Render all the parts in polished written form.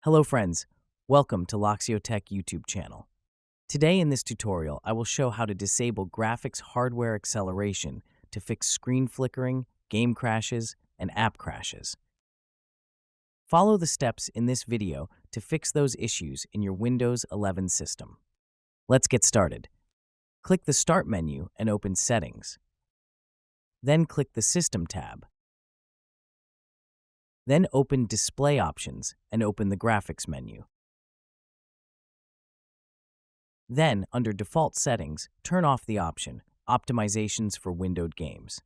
Hello friends, welcome to Loxio Tech YouTube channel. Today in this tutorial, I will show how to disable graphics hardware acceleration to fix screen flickering, game crashes, and app crashes. Follow the steps in this video to fix those issues in your Windows 11 system. Let's get started. Click the Start menu and open Settings. Then click the System tab. Then open Display Options and open the Graphics menu. Then, under Default Settings, turn off the option Optimizations for Windowed Games.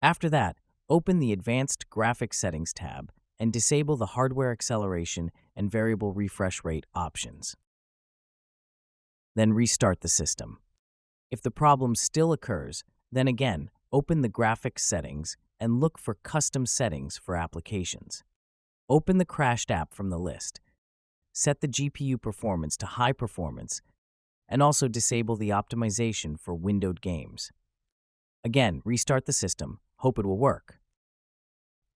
After that, open the Advanced Graphics Settings tab and disable the hardware acceleration and variable refresh rate options. Then restart the system. If the problem still occurs, then again, open the Graphics Settings and look for Custom Settings for Applications. Open the crashed app from the list. Set the GPU performance to high performance, and also disable the optimization for windowed games. Again, restart the system. Hope it will work.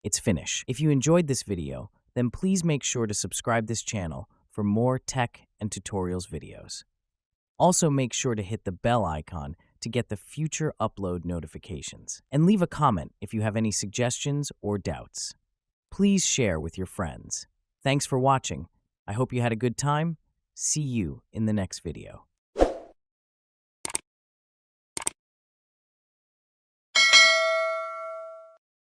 It's finished. If you enjoyed this video, then please make sure to subscribe this channel for more tech and tutorials videos. Also make sure to hit the bell icon to get the future upload notifications. And leave a comment if you have any suggestions or doubts. Please share with your friends. Thanks for watching. I hope you had a good time. See you in the next video.